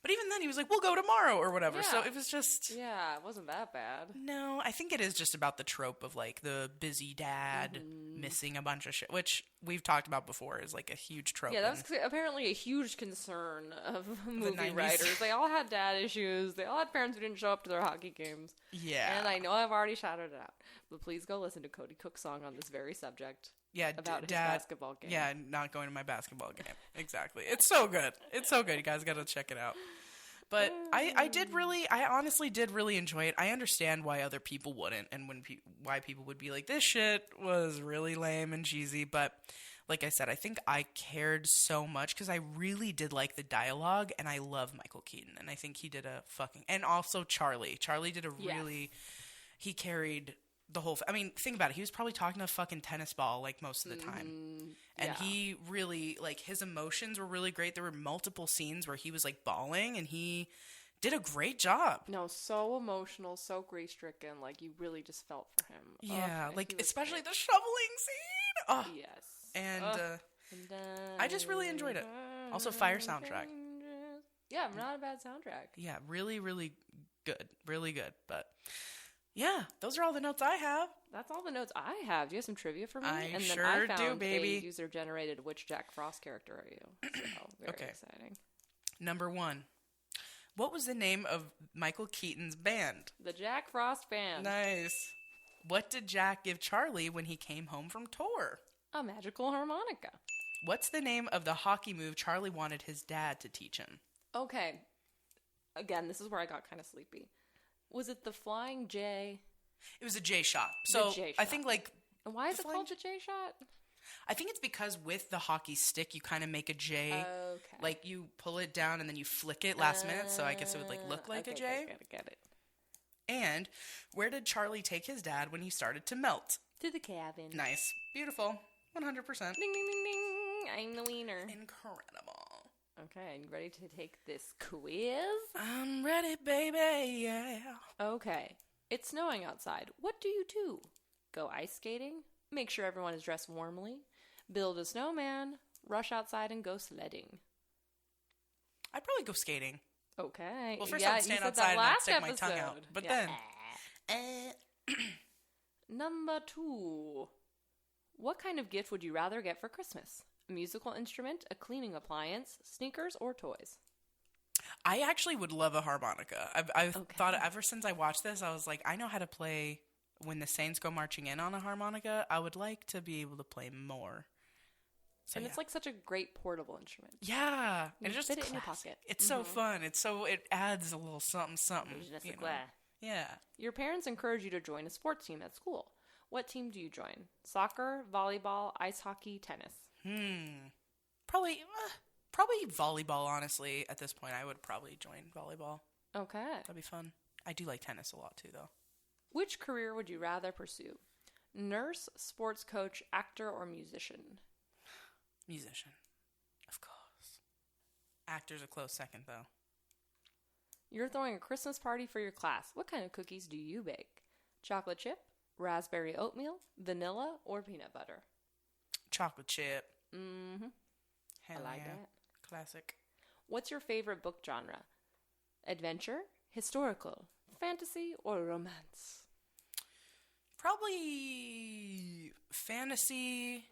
but even then he was like, we'll go tomorrow or whatever. Yeah. So it was just... Yeah, it wasn't that bad. No, I think it is just about the trope of like the busy dad missing a bunch of shit, which we've talked about before is like a huge trope. Yeah, that's apparently a huge concern of movie writers. They all had dad issues. They all had parents who didn't show up to their hockey games. Yeah. And I know I've already shouted it out, but please go listen to Cody Cook's song on this very subject. Yeah, about his basketball game. Yeah, not going to my basketball game. Exactly. It's so good. It's so good. You guys got to check it out. But I honestly did really enjoy it. I understand why other people wouldn't, and why people would be like, this shit was really lame and cheesy. But like I said, I think I cared so much because I really did like the dialogue, and I love Michael Keaton, and I think he did and also Charlie. Charlie did he carried the whole... I mean, think about it. He was probably talking to a fucking tennis ball, like, most of the time. And he really... Like, his emotions were really great. There were multiple scenes where he was, like, bawling, and he did a great job. No, so emotional, so grief-stricken. Like, you really just felt for him. Yeah, like, especially the shoveling scene. Oh. Yes. And I just really enjoyed it. Also, fire soundtrack. Yeah, not a bad soundtrack. Yeah, really, really good. Really good, but... Yeah, those are all the notes I have. That's all the notes I have. Do you have some trivia for me? And then I found do, baby. A user-generated which Jack Frost character are you? So, very exciting. Number 1. What was the name of Michael Keaton's band? The Jack Frost Band. Nice. What did Jack give Charlie when he came home from tour? A magical harmonica. What's the name of the hockey move Charlie wanted his dad to teach him? Okay. Again, this is where I got kind of sleepy. Was it the Flying J? It was a J shot. So J-shot. I think like... And why is it called the J shot? I think it's because with the hockey stick, you kind of make a J. Okay. Like you pull it down and then you flick it last minute. So I guess it would like look like a J. Get it. And where did Charlie take his dad when he started to melt? To the cabin. Nice. Beautiful. 100%. Ding, ding, ding, ding. I'm the wiener. Incredible. Okay, are you ready to take this quiz? I'm ready, baby, yeah. Okay, it's snowing outside. What do you do? Go ice skating? Make sure everyone is dressed warmly? Build a snowman? Rush outside and go sledding? I'd probably go skating. Okay. Well, first I'd stand outside and I'd stick my tongue out. But then... Number 2. What kind of gift would you rather get for Christmas? A musical instrument, a cleaning appliance, sneakers, or toys? I actually would love a harmonica. I've thought ever since I watched this, I was like, I know how to play When the Saints Go Marching In on a harmonica. I would like to be able to play more. So, and it's like such a great portable instrument. Yeah. And just fit it in your pocket. It's so fun. It adds a little something. Yeah. Your parents encourage you to join a sports team at school. What team do you join? Soccer, volleyball, ice hockey, tennis? Probably volleyball, honestly. At this point, I would probably join volleyball. Okay. That'd be fun. I do like tennis a lot, too, though. Which career would you rather pursue? Nurse, sports coach, actor, or musician? Musician. Of course. Actor's a close second, though. You're throwing a Christmas party for your class. What kind of cookies do you bake? Chocolate chip, raspberry oatmeal, vanilla, or peanut butter? Chocolate chip. Mm-hmm. Hell I like yeah. that. Classic. What's your favorite book genre? Adventure, historical, fantasy, or romance? Probably fantasy.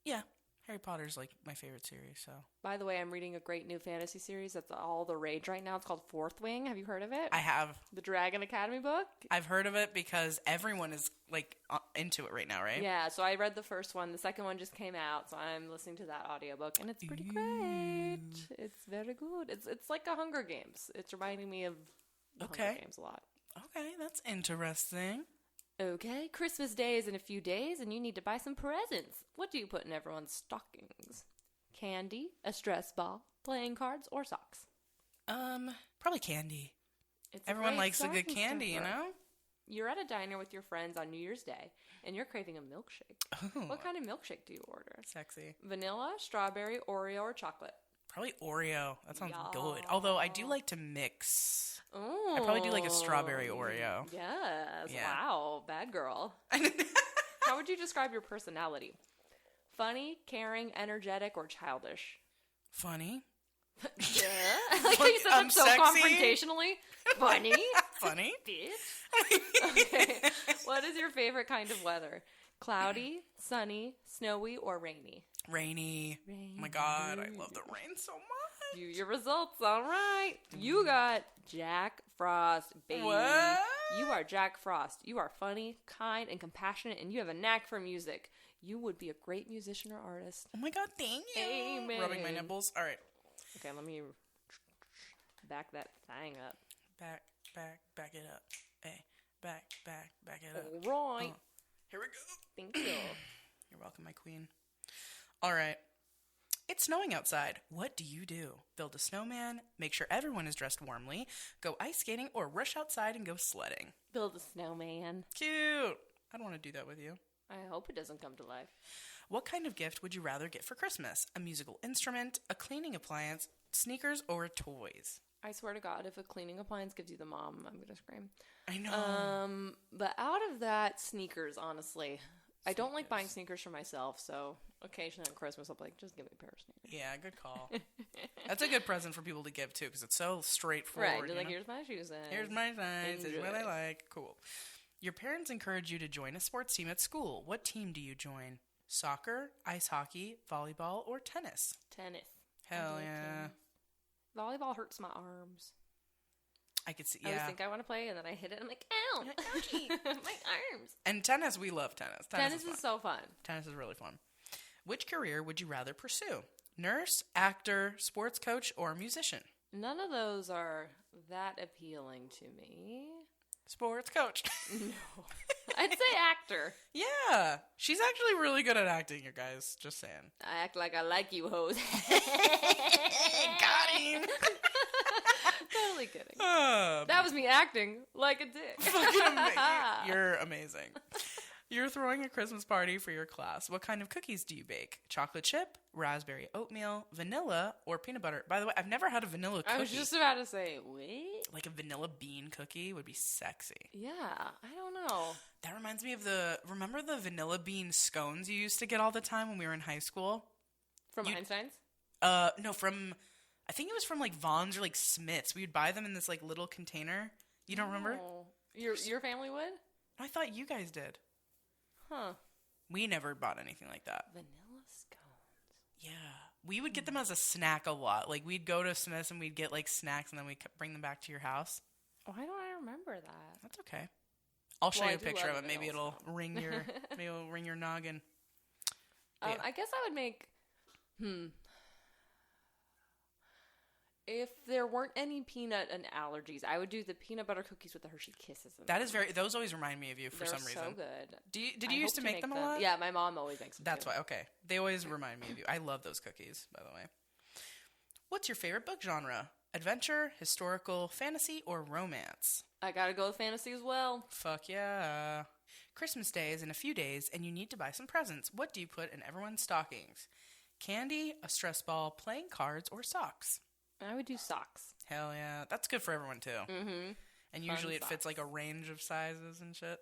Yeah, Harry Potter's like my favorite series, so. By the way, I'm reading a great new fantasy series that's all the rage right now. It's called Fourth Wing. Have you heard of it? I have. The Dragon Academy book? I've heard of it because everyone is like into it right now, right? Yeah, so I read the first one. The second one just came out, so I'm listening to that audiobook, and it's pretty great. It's very good. It's like a Hunger Games. It's reminding me of the Hunger Games a lot. Okay, that's interesting. Okay, Christmas Day is in a few days, and you need to buy some presents. What do you put in everyone's stockings? Candy, a stress ball, playing cards, or socks? Probably candy. It's Everyone great likes a good stocking candy, you stuffer. know? You're at a diner with your friends on New Year's Day, and you're craving a milkshake. Ooh, What kind of milkshake do you order? sexy. Vanilla, strawberry, Oreo, or chocolate? Probably Oreo. That sounds Yeah. good. Although I do like to mix. Oh, I probably do like a strawberry Oreo. Yes. Yeah. Wow. Bad girl. How would you describe your personality? Funny, caring, energetic, or childish? Funny. Yeah. I like how you said that so sexy. confrontationally. Funny. Funny. Bitch. Okay. What is your favorite kind of weather? Cloudy, sunny, snowy, or rainy? Rainy. Oh my God, I love the rain so much. View your results. All right. You got Jack Frost, baby. What? You are Jack Frost. You are funny, kind, and compassionate, and you have a knack for music. You would be a great musician or artist. Oh my God, thank you. Amen. Rubbing my nipples. All right. Okay, let me back that thing up. Back it up. Hey, back it up. All right. Here we go. Thank you. You're welcome, my queen. All right. It's snowing outside. What do you do? Build a snowman, make sure everyone is dressed warmly, go ice skating, or rush outside and go sledding. Build a snowman. Cute. I'd want to do that with you. I hope it doesn't come to life. What kind of gift would you rather get for Christmas? A musical instrument, a cleaning appliance, sneakers, or toys? I swear to God, if a cleaning appliance gives you the mom, I'm going to scream. I know. But out of that, sneakers, honestly. I don't like buying sneakers for myself, so occasionally on Christmas I'll be like, just give me a pair of sneakers. Yeah, good call. That's a good present for people to give, too, because it's so straightforward. Right, you're like, here's my shoe size. Here's my size. This is what I Enjoy. like. Cool. Your parents encourage you to join a sports team at school. What team do you join? Soccer, ice hockey, volleyball, or tennis? Tennis. Hell I do yeah. tennis. Volleyball hurts my arms. I could see, I always yeah. think I want to play, and then I hit it, and I'm like, ow! Ouchie. my arms. And tennis, we love tennis. Tennis fun. is so fun. Tennis is really fun. Which career would you rather pursue? Nurse, actor, sports coach, or musician? None of those are that appealing to me. Sports coach. No. I'd say actor. Yeah. She's actually really good at acting, you guys. Just saying. I act like I like you, hoes. Got him. Totally kidding. Uh, That was me acting like a dick. fucking You're amazing. You're throwing a Christmas party for your class. What kind of cookies do you bake? Chocolate chip, raspberry oatmeal, vanilla, or peanut butter? By the way, I've never had a vanilla cookie. I was just about to say, wait? Like a vanilla bean cookie would be sexy. Yeah, I don't know. That reminds me of remember the vanilla bean scones you used to get all the time when we were in high school? From Einstein's? No, I think it was from like Vaughn's or like Smith's. We would buy them in this like little container. You don't remember? Oh. Your family would? I thought you guys did. Huh. We never bought anything like that. Vanilla scones. Yeah. We would get them as a snack a lot. Like, we'd go to Smith's and we'd get, like, snacks, and then we'd bring them back to your house. Why don't I remember that? That's okay. I'll show Well, you I a do picture love of it. Maybe vanilla it'll ring your noggin. Yeah. I guess I would make... If there weren't any peanut and allergies, I would do the peanut butter cookies with the Hershey Kisses in That them. is those always remind me of you for They're some reason. so good. Did I you used hope to make them a lot? Yeah, my mom always makes them That's too. why. Okay. They always remind me of you. I love those cookies, by the way. What's your favorite book genre? Adventure, historical, fantasy, or romance? I gotta go with fantasy as well. Fuck yeah. Christmas Day is in a few days, and you need to buy some presents. What do you put in everyone's stockings? Candy, a stress ball, playing cards, or socks? I would do socks. Hell yeah. That's good for everyone, too. Mm-hmm. And usually it fits like a range of sizes and shit.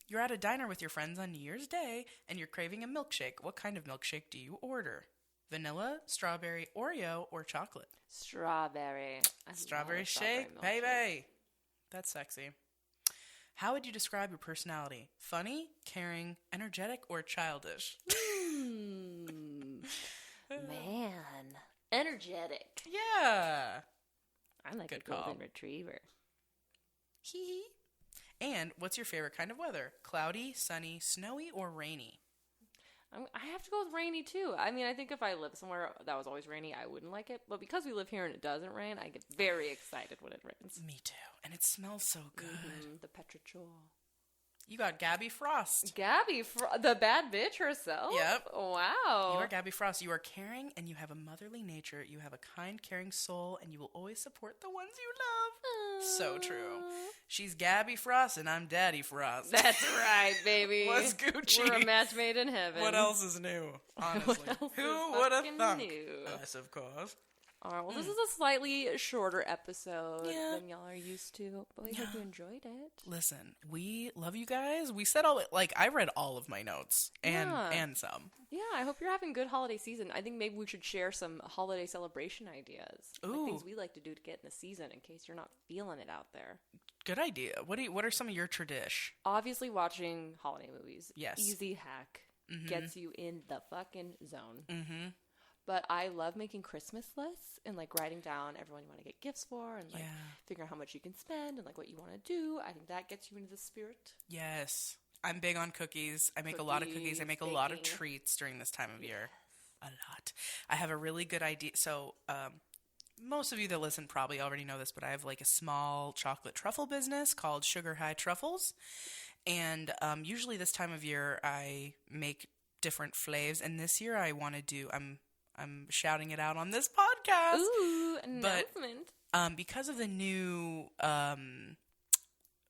You're at a diner with your friends on New Year's Day, and you're craving a milkshake. What kind of milkshake do you order? vanilla, strawberry, Oreo, or chocolate? Strawberry. I Strawberry love a shake, milkshake. baby. That's sexy. How would you describe your personality? Funny, caring, energetic, or childish? Man. Energetic. Yeah. I'm like Good a golden call. retriever. Hee hee. And what's your favorite kind of weather? Cloudy, sunny, snowy, or rainy? I have to go with rainy too. I mean, I think if I lived somewhere that was always rainy, I wouldn't like it. But because we live here and it doesn't rain, I get very excited when it rains. Me too. And it smells so good. The Perpetual. You got Gabby Frost. Gabby, the bad bitch herself? Yep. Wow. You are Gabby Frost. You are caring and you have a motherly nature. You have a kind, caring soul, and you will always support the ones you love. So true. She's Gabby Frost, and I'm Daddy Frost. That's right, baby. What's Gucci? We're a match made in heaven. What else is new? Honestly. else Who is would have fucking thunk? new? Us, of course. All right, well, this is a slightly shorter episode Yeah. than y'all are used to, but we hope you enjoyed it. Listen, we love you guys. We said I read all of my notes and some. Yeah, I hope you're having a good holiday season. I think maybe we should share some holiday celebration ideas. Like Ooh. things we like to do to get in the season in case you're not feeling it out there. Good idea. What are some of your tradish? Obviously, watching holiday movies. Yes. Easy hack. Mm-hmm. Gets you in the fucking zone. Mm-hmm. But I love making Christmas lists and like writing down everyone you want to get gifts for and like figuring out how much you can spend and like what you want to do. I think that gets you into the spirit. Yes. I'm big on cookies. I make a lot of cookies. I make a lot of baking. treats during this time of year. A lot. I have a really good idea. So, most of you that listen probably already know this, but I have like a small chocolate truffle business called Sugar High Truffles. And usually this time of year I make different flavors. And this year I want to do, I'm shouting it out on this podcast. Ooh, announcement. But because of the new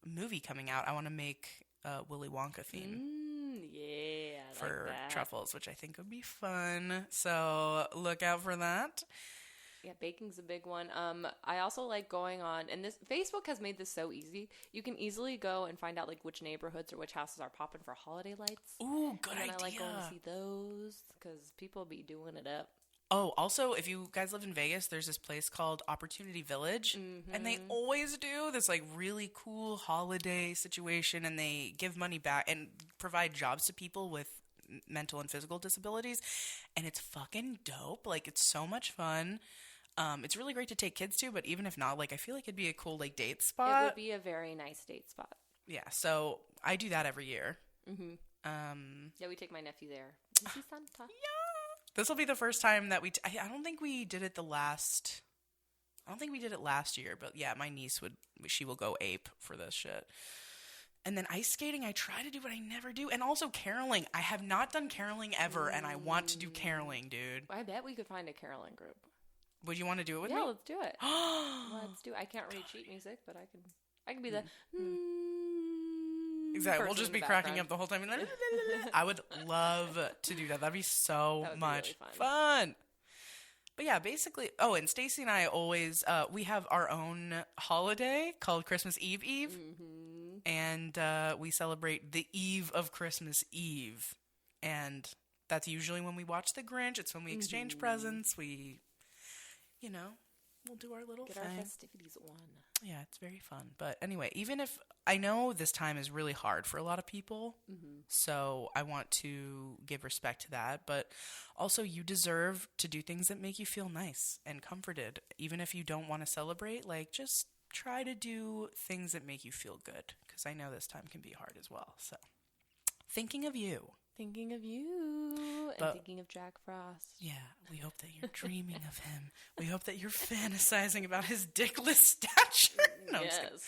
movie coming out, I want to make a Willy Wonka theme Yeah, I for like that. truffles, which I think would be fun. So look out for that. Yeah, baking's a big one. I also like going on, and this Facebook has made this so easy. You can easily go and find out like which neighborhoods or which houses are popping for holiday lights. Ooh, good and idea. I like going to see those because people be doing it up. Oh, also, if you guys live in Vegas, there's this place called Opportunity Village, and they always do this like really cool holiday situation, and they give money back and provide jobs to people with mental and physical disabilities, and it's fucking dope. Like, it's so much fun. It's really great to take kids to, but even if not, like, I feel like it'd be a cool like date spot. It would be a very nice date spot. Yeah, so I do that every year. Yeah, we take my nephew there. Is he Santa? This will be the first time that I don't think we did it last year, but yeah, my niece she will go ape for this shit. And then ice skating, I try to do, but I never do. And also caroling. I have not done caroling ever, and I want to do caroling, dude. I bet we could find a caroling group. Would you want to do it with me? Yeah, let's do it. Let's do it. I can't read sheet music, but I can be the Exactly. We'll person just in be the cracking background. up the whole time. And I would love to do that. That'd be so That would be much really fun. But yeah, basically. Oh, and Stacy and I always we have our own holiday called Christmas Eve Eve, and we celebrate the eve of Christmas Eve, and that's usually when we watch The Grinch. It's when we exchange presents. We, we'll do our little get thing. our festivities on. Yeah, it's very fun. But anyway, even if I know this time is really hard for a lot of people, so I want to give respect to that. But also, you deserve to do things that make you feel nice and comforted. Even if you don't want to celebrate, like, just try to do things that make you feel good. Because I know this time can be hard as well. So, thinking of you. Thinking of you and thinking of Jack Frost. Yeah, we hope that you're dreaming of him. We hope that you're fantasizing about his dickless stature. No, I'm just kidding.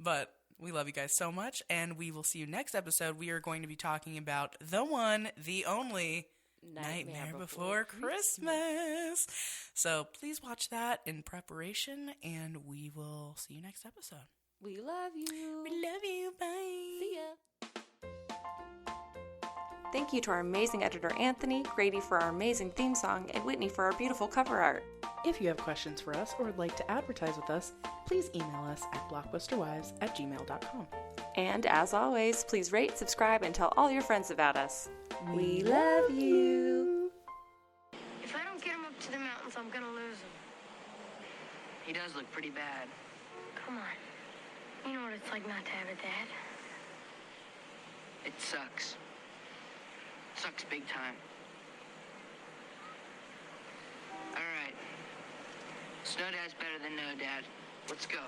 But we love you guys so much, and we will see you next episode. We are going to be talking about the one, the only Nightmare Before Christmas. So please watch that in preparation, and we will see you next episode. We love you. We love you. Bye. See ya. Thank you to our amazing editor Anthony, Grady for our amazing theme song, and Whitney for our beautiful cover art. If you have questions for us or would like to advertise with us, please email us at blockbusterwives@gmail.com. And as always, please rate, subscribe, and tell all your friends about us. We love you. If I don't to the mountains, I'm gonna lose him. He does look pretty bad. Come on. You know what it's like not to have a dad. It sucks. Sucks big time. All right. Snow Dad's better than no dad. Let's go.